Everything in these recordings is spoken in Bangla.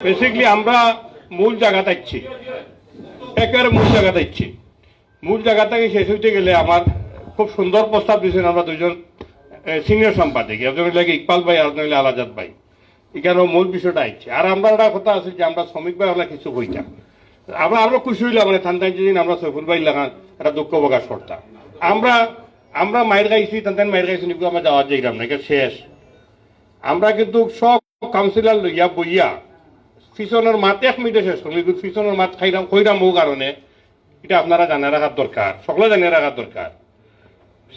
বেসিক্যালি আমরা মূল জায়গাটা ইচ্ছি, একেবারে মূল জায়গাটা ইচ্ছি। মূল জায়গাটাকে শেষ হইতে গেলে আমার খুব সুন্দর প্রস্তাব দিয়েছেন আমরা দুজন সিনিয়র সাংবাদিক, একজন হইলে ইকবাল ভাই আর একজন হইলে আলাজাদ ভাই। এখানে মূল বিষয়টা ইচ্ছে। আর আমরা একটা কথা আছে যে আমরা শ্রমিক ভাই হলে কিছু হইতাম, আমরা আরো খুশি হইলাম মানে ঠান্ডায় যেদিন আমরা সৈফুল ভাই লাগান একটা দুঃখ প্রকাশ করতাম। আমরা মায়ের গাইছি, টান মায়ের গাইছি নিকু আমরা যাওয়ার যাইলাম না, এটা শেষ। আমরা কিন্তু সব কাউন্সিলর লইয়া বইয়া পিছনের মাত 1 মিনিটে শেষ করলাম, কিন্তু পিছনের মাত খইরাম বহু কারণে এটা আপনারা জানিয়ে রাখার দরকার, সকলে জানিয়ে রাখার দরকার।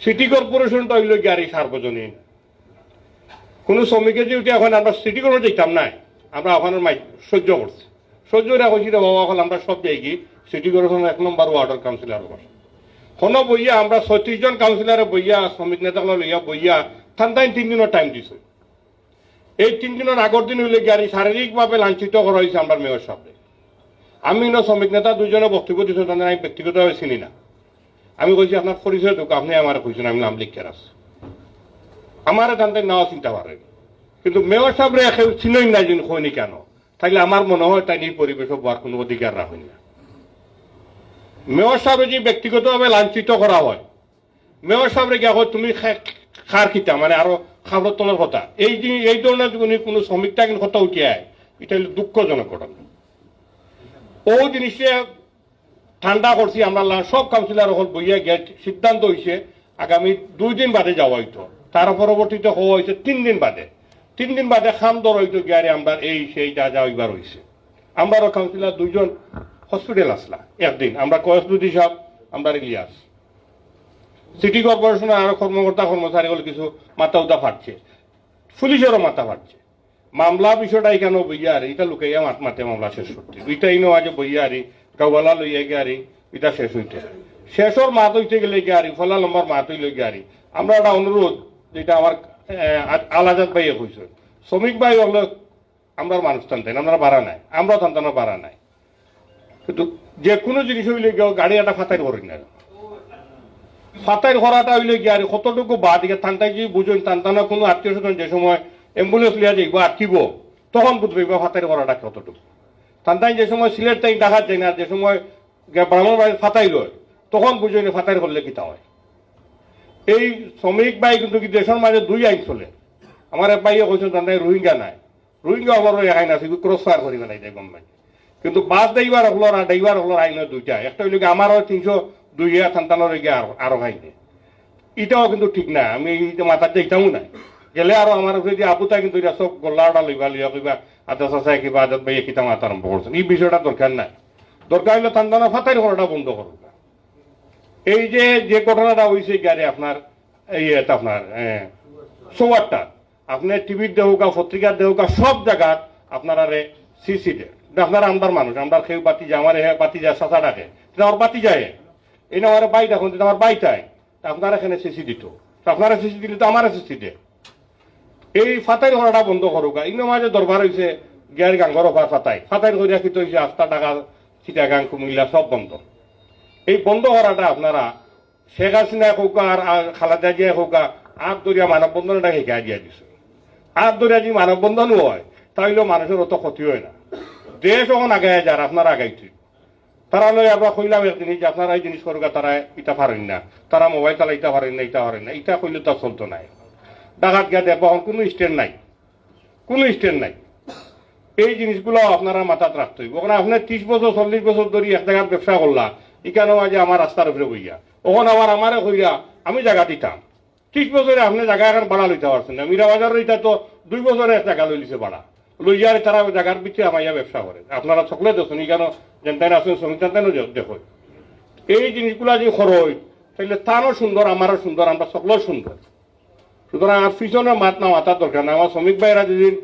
সিটি কর্পোরেশনটা হইল গাড়ি সার্বজনীন। কোন শ্রমিকের যে এখন আমরা সিটি কর্পোরেশন দেখতাম না, আমরা ওখানে সহ্য করছি, সহ্য রাখছি রে বাবা। এখন আমরা সব যাই সিটি কর্পোরেশন 1 নম্বর ওয়ার্ডের কাউন্সিলর কোনো বইয়া আমরা 36 জন কাউন্সিলরে বইয়া শ্রমিক নেতাগুলো লইয়া বইয়া ঠান্ডায় 3 দিনের টাইম দিছে। এই 3 দিনের আগের দিন হইলে গাড়ি শারীরিকভাবে লাঞ্ছিত করা হয়েছে আমার মেয়র সাহেব। আমি শ্রমিক নেতা দুজনে বক্তব্য দিচ্ছেন, তাদের আমি ব্যক্তিগতভাবে চিনি না। আমি কইছি আপনার পরিচয় ঢুক, আপনি আমার কইছেন আমি নাম লিখে আছি, আমার জানতে নেওয়া চিন্তা পারেন। কিন্তু মেয়র সাহেবরে চিনই নাই যিনি হয়নি কেন, তাইলে আমার মনে হয় তাই এই পরিবেশে হওয়ার কোনো অধিকার রাখেন না। মেয়র সাহেবের যে ব্যক্তিগতভাবে লাঞ্ছিত করা হয়, মেয়র সাহেবরে গিয়া হয় তুমি খার খিতা মানে আরো খাবার তোলার কথা, এই ধরনের যদি কোনো শ্রমিকটা কিন্তু কথা উঠিয়ে এটা হলো দুঃখজনক ঘটনা। ও জিনিসটা ঠান্ডা করছি আমরা সব কাউন্সিলর হল বইয়া গিয়ে সিদ্ধান্ত হয়েছে আগামী 2 দিন বাদে যাওয়া হইতো। তার পরবর্তীতে হওয়া হয়েছে 3 দিন বাদে। 3 দিন বাদে খাম দর হইতো গিয়ারে আমরা এই সেই যা যা হইবার হয়েছে। আমরাও কাউন্সিলর 2 জন হসপিটাল আসলা একদিন, আমরা কয়েসদুদ্দি সাহেব, আমরা ইলিয়াস। সিটি কর্পোরেশনের আরো কর্মকর্তা কর্মচারী হল কিছু মাথা উদা ফাটছে, পুলিশেরও মাথা ফাটছে। মামলা বিষয়টা এখানে বইয়া আর এটা লুকাইয়া মাতে মামলা শেষ করতে, দুইটাই আজ বইয়া আরি গাওয়ালা লইয়া গিয়ারি এটা শেষ হইতে, শেষর মাত হইতে গেলে গিয়ারি ফলা লম্বার মাত হইলে গিয়ারি। আমরা একটা অনুরোধ যেটা আমার আলাজাদ ভাইয়ে কইছেন, শ্রমিক ভাই হলো আমরা মানুষ টানতেন, আমরা বাড়া নাই, আমরা টানতানো বাড়া নাই। কিন্তু যে কোনো জিনিস হইলে গিয়ে গাড়ি একটা ফাতাই করি না, ফাতাই করাটা হইলে গিয়ে আর কতটুকু বাদ দিকে টানটাই যে বুঝুন টানটানো কোনো আত্মীয় স্বজন যে সময় অ্যাম্বুলেন্স লিয়া যাইব আটকিব তখন বুঝবে ফাতাই করাটা কতটুকু। টানটাই যে সময় সিলেট তাই দেখা যায় না, যে সময় ব্রাহ্মণ বাড়ির ফাতাই লয় তখন বুঝবে ফাতাই করলে কিতা হয়। এই শ্রমিক ভাই কিন্তু কি দেশের মাঝে 2 আইন চলে। আমার এক ভাইয়ে কইছেন টানটাই রোহিঙ্গা নাই, রোহিঙ্গা হলোর আইন আছে ক্রস ফায়ার করিবে নাই গম ভাই। কিন্তু বাস ড্রাইভার হলোর আর ড্রাইভার হলোর আইন 2টা, একটা হইলে আমারও 302 থানতানোর আরো আইনে, এটাও কিন্তু ঠিক না। আমি মাথার যাইতামও নাই গেলে আরো আমার যদি আপুতা কিন্তু এটা সব গোল্লাটা লইবা লইয়া কইবা আদা চাষা কিবা আদত ভাই কিতা মাথা আরম্ভ করছেন। এই বিষয়টা দরকার নাই, দরকার হইলে থানতানো ফাতাই করাটা বন্ধ করুন। এই যে ঘটনাটা হয়েছে গাড়ি আপনার এই আপনার সোয়ারটা আপনার টিভির দেহুকা পত্রিকার দেহুকা সব জায়গা আপনার আরে সিসি দে আপনারা আমদার মানুষ, আমরা কেউ বাতি যায় আমার বাতি যায় চাষা ডাকে আমার বাতি যায় এই না আমার বাই দেখুন আমার বাইটাই আপনারা এখানে সিসি দিত, আপনারা সিসি দিলে তো আমার সিসি দে। এই ফাতাই করাটা বন্ধ করুক। ইনো মাঝে দরবার হয়েছে গিয়ার গাঙ্গর ওপর ফাতাই করিয়া কিন্তু হয়েছে 8টা টাকা চিটাগাং কুমিল্লা সব বন্ধ। এই বন্ধ করাটা আপনারা শেখ হাসিনা হোক আর খালেদা জিয়া হোক আগ দরিয়া মানববন্ধনটা শিখাই দিয়া দিছে। আগ দরিয়া যদি মানববন্ধন হয় তাহলে মানুষের অত ক্ষতি হয় না। দেশ যখন আগায় যার আপনারা আগাইছে তারা লই আমরা কইলাম এক জিনিস যে আপনারা এই জিনিস করুক, তারা ইটা পারেন না, তারা মোবাইল চালাইতে পারেন না, ইটা পারেন না, ইটা কইলে তো চলতো নাই। ডাকাত গিয়া দেখবো কোনো স্ট্যান্ড নাই, কোনো স্ট্যান্ড নাই। এই জিনিসগুলো আপনারা মাথাত রাখতে হইব। ওখানে আপনার 30 বছর 40 বছর ধরে এক জায়গায় ব্যবসা করলা, এখানেও আজ আমার রাস্তার উপরে বইয়া ওখানে আমারে কইয়া আমি জায়গা দিতাম। 30 বছরে আপনি জায়গা এখন ভাড়া লইতে পারছেন না। মীরা বাজারের এটা তো 2 বছরে এক জায়গা লইছে ভাড়া লইয়ারে তারা জায়গার ভিতরে আমাইয়া ব্যবসা করে। আপনারা সকলে দেখুন এখানে যেন আসেন শ্রমিক দেখো এই জিনিসগুলা যে খরচ তাইলে তারও সুন্দর আমারও সুন্দর, আমরা সকলের সুন্দর। সুতরাং আর পিছনে মাত না মাথার দরকার না। আমার শ্রমিক ভাইরা যেদিন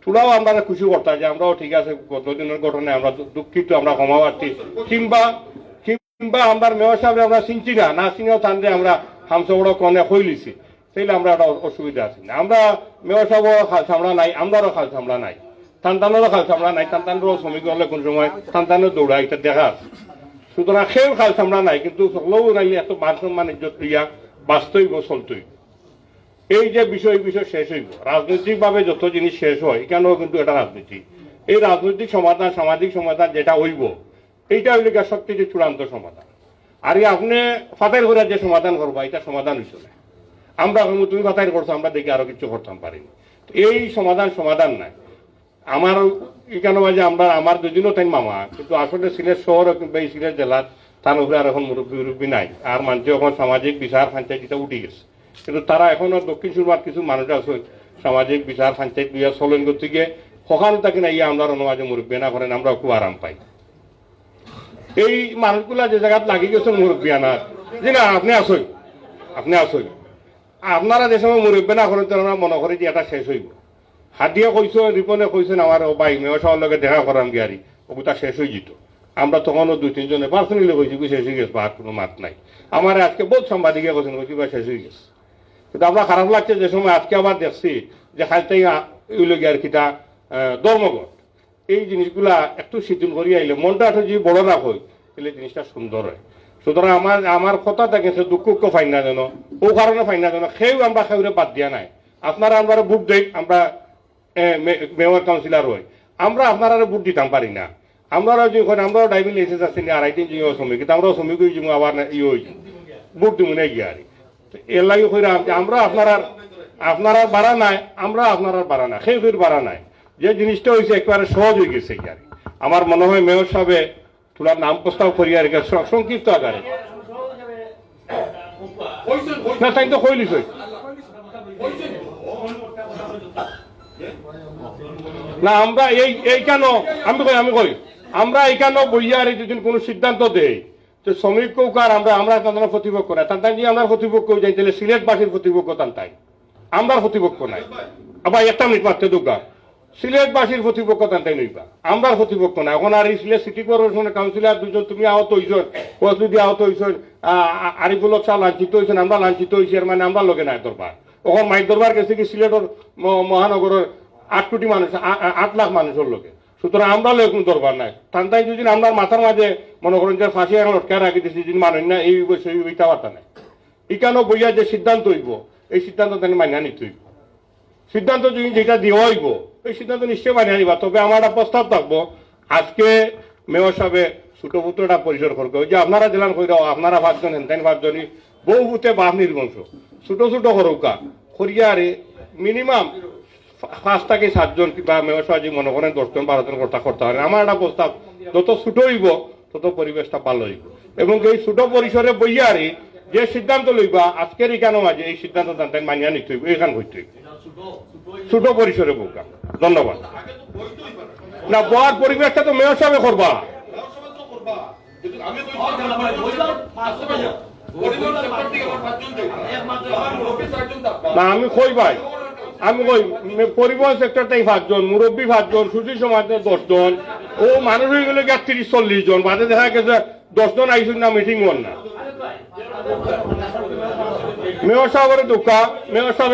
থোড়াও আমরা খুশি করতাম যে আমরাও ঠিক আছে গতদিনের ঘটনায় আমরা দুঃখিত, আমরা ক্ষমা পাচ্ছি, কিংবা আমরা মেয়র সাহেব আমরা চিনছি না চিনেও থান যে আমরা হামসবড় কনে হইলিছি, তাইলে আমরা একটা অসুবিধা আছি না। আমরা মেয়র সাহেবও খাল চামড়া নাই, আমরারও খাল চামড়া নাই, সন্তানেরও খাল চামড়া নাই, সন্তানেরও শ্রমিক হলে কোন সময় সন্তানের দৌড়া এটা দেখা আছে। সুতরাং সেও খাল চামড়া নাই, কিন্তু সকলেও নাইলে এত মান সম্মান ইজ্জত দিয়া বাস্তব চলতই। এই যে বিষয় শেষ হইব রাজনৈতিক ভাবে যত জিনিস শেষ হয় এখানেও কিন্তু এটা রাজনীতি। এই রাজনৈতিক সমাধান সামাজিক সমাধান যেটা হইব এইটা হইলে গিয়ে সবচেয়ে চূড়ান্ত সমাধান। আর আপনি ফাতাইল করে যে সমাধান করবা এটা সমাধান হইছে না। আমরা তুমি ফাতাইল করছো আমরা দেখি আরো কিছু করতাম পারিনি, এই সমাধান নাই। আমার এখানে মাঝে আমরা আমার দুদিনও তাই মামা, কিন্তু আসলে সিলেট শহর কিংবা এই সিলেট জেলার তার উপরে আর এখন মুরব্বী নাই। আর মানুষ এখন সামাজিক বিচার পঞ্চায়েত উঠে গেছে, কিন্তু তারা এখনো দক্ষিণ সুরমার কিছু মানুষ আছে সামাজিক বিচার পঞ্চায়েত বিয়া চলেন গতিকে সকাল থাকি না ইয়ে আমরা মাঝে মুরব্বী না করেন, আমরা খুব আরাম পাই। এই মানুষগুলা যে জায়গাত লাগি গেছেন মুরব্বী আনার যে না আপনি আসই আপনারা যে সময় মুরব্বী না করেন তারা মনে করে যে এটা শেষ হইব। হাতিয়া কইস রিপনে কইছেন আমার ভাই মেয় সবার লগে দেখা করাম গিয়ারি ওটা শেষ হয়ে যেত। আমরা তখনও 2-3 জনে পার্সোনালি কইছি শেষ হয়ে গেছে, আর কোনো মাত নাই। আমার আজকে বহুত সাংবাদিকে কইছেন কইছি বা শেষ হয়ে গেছে, কিন্তু আমরা খারাপ লাগছে যে সময় আজকে আবার দেখছি যে খালতাই উইল গিয়ার কিটা ধর্মঘট। এই জিনিসগুলা একটু শিথিল করিয়া আইলে মনটা একটু যদি বড় না হয় তাহলে জিনিসটা সুন্দর হয়। সুতরাং আমার কথা দেখেছে দুঃখ ফাইন না যেন ও কারণে ফাইন না যেন সেও আমরা সেউরে বাদ দিয়া নাই। আপনারা আমরা বুক দেই, আমরা মেয়র কাউন্সিলর হই, আমরা আপনারা বুক দিতাম পারি না। আমরাও যখন আমরাও ড্রাইভিং লাইসেন্স আছে না, আড়াইদিন যে শ্রমিক কিন্তু আমরাও শ্রমিক হয়ে যাবো আবার ইয়ে হয়ে যাবো বুক দিব না গিয়ে আর এর লাগে আমরা আপনারা বাড়া নাই, আমরা আপনারা বাড়া না, সেই ফির বাড়া নাই। যে জিনিসটা হয়েছে একেবারে সহজ হয়ে গেছে কি আর। আমার মনে হয় মেয়র সাহেবে তোলার নাম প্রস্তাব করি আর সংক্ষিপ্ত আকারে না তাই তো কইলিস না আমরা এই কেন আমি কই আমরা এইখানে বইয়া আর যদি কোনো সিদ্ধান্ত দেই তো শ্রমিক কৌকার আমরা তাদের প্রতিপক্ষ নাই, তাই যে আমরা প্রতিপক্ষ যাই তাহলে সিলেটবাসীর প্রতিপক্ষ তাই আমরা প্রতিপক্ষ নাই। আবার একটা মিনিট মারতে দুর্গা সিলেটবাসীর প্রতিপক্ষ তাই নইবা, আমরা প্রতিপক্ষ না। এখন আর এই সিলেট সিটি কর্পোরেশনের কাউন্সিলর দুজন তুমি আহত হইছেন, কসলুদি আহত হইছেন, আরিফুল শাহ লাঞ্ছিত হয়েছেন, আমরা লাঞ্ছিত হয়েছি, এর মানে আমরা লোকে নাই দরবার। ওখান মাইক দরবার গেছে কি সিলেটের মহানগরের 8 কোটি মানুষ 8 লাখ মানুষের লোকে। সুতরাং আমরা লোক কোনো দরবার নাই। তাই যদি আমরা মাথার মাঝে মনে করেন যে ফাঁসি লটকায় রাখি দিচ্ছি যদি মানুষ না এই এইটা বার্তা নাই। এখানেও বইয়া যে সিদ্ধান্ত হইব এই সিদ্ধান্ত তাকে মানিয়া নিতে হইব। সিদ্ধান্ত যদি যেটা দেওয়া হইব এই সিদ্ধান্ত নিশ্চয়ই মানিয়ে নিবা। তবে আমার একটা প্রস্তাব থাকবো, আজকে মেয়র সাহেবে ছোট ফুটো একটা পরিসর করবে যে আপনারা জেলার কই আপনারা 5 জন হেনতেন 5 জনই বহু ভূতে বাপ নির্বংশ ছোট ছোট করৌকা করিয়ারে মিনিমাম 5 থেকে 7 জন বা মেয়র সাহেব মনে করেন 10 জন 12 জন করতে পারে। আমার একটা প্রস্তাব যত ছোট হইব তত পরিবেশটা ভালো হইব এবং এই ছোট পরিসরে বইয়ারে যে সিদ্ধান্ত লইবা আজকের এখানে মাঝে এই সিদ্ধান্ত তাই মানিয়া নিতে হইব, এখান হইতে হইব ছোট পরিসরে বউকা। ধন্যবাদ। না বর পরিবেশটা তো মেয়র সাহেব করবা, না আমি কই ভাই আমি কই পরিবহন সেক্টরটাই 5 জন, মুরব্বী 5 জন, সুশীল সমাজ 10 জন, ও মানুষ হয়ে গেলে 30-40 জন, বাদে দেখা গেছে 10 জন আইসুন না মিটিং হন না। মেয়র সাহেবের দোকা মেয়র সাহেব